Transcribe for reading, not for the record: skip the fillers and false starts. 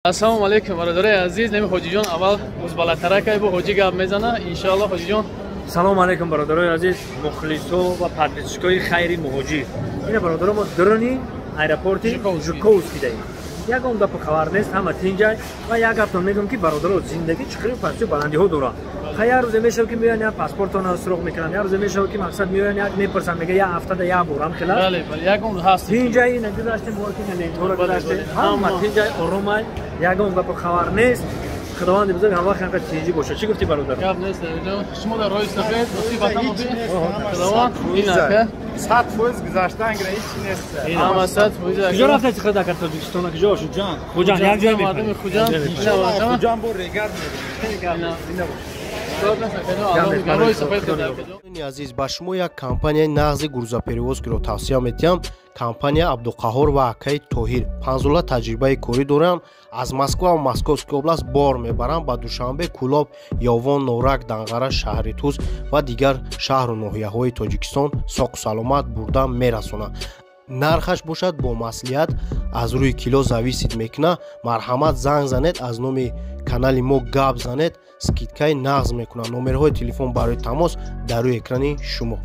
Ассалому алейкум, бародари азиз. Нами ҳоҷиҷон аввал музбалатаракай бо ҳоҷи гап мезана. Иншоалло ҳоҷиҷон. Салому алейкум бародари азиз, мухлисо ва подписчикои хайри муҳоҷир. Ина бародаро мо дрони аэропорти Жуковский даем. Ягон гап хабар нест, ҳама тинҷай ва як гаптон мегӯям ки бародаро зиндагӣ чӣ қадр пасту баландиҳо дорад. Хаяр рӯзе мешав ки меоян як паспортона суроғ мекунам, як рӯзе мешав ки мақсад меоян як мепарсам мега як ҳафтада як борам хилас. Бале, бале, ягон ҳаст. Тинҷай ина гузаштем бор ки нелентора гузаштем. Ҳама тинҷай оромай, ягон гап хабар нест. خداوند بزرگ هم وقت انقدر تیجی باشه. چی گفتی برادر؟ گپ نیست. شما در راه سفید مصیبت نمودی. خداوند این که 100% گذاشتن گره هیچ نیست. این هم 100%. کجا رفته چه خدا کرد تاجیکستان کجا شد؟ خوجان یک جای مردم خوجان. خوجان بو ریگارد азиз ба шумо як компанияи нағзи гурӯзаперевозкиро тавсия метиҳам. Компания Абдуқаҳор ва акаи Тоҳир 15 таҷрибаи корӣ доранд. Аз Москва ва Московская област бор мебаранд ба Душанбе, Кӯлоб, Ёвон, Норак, Данғара, шаҳри Туз ва дигар шаҳру ноҳияҳои Тоҷикистон соқу саломат бурда мерасонанд. Нархаш бошад бо маслиҳат аз рӯи кило зависид мекунад. Марҳамат занг занед, аз номи канали мо гап занед, скидкаи нағз мекунад. Номерҳои телефон барои тамос дар рӯи экрани шумо.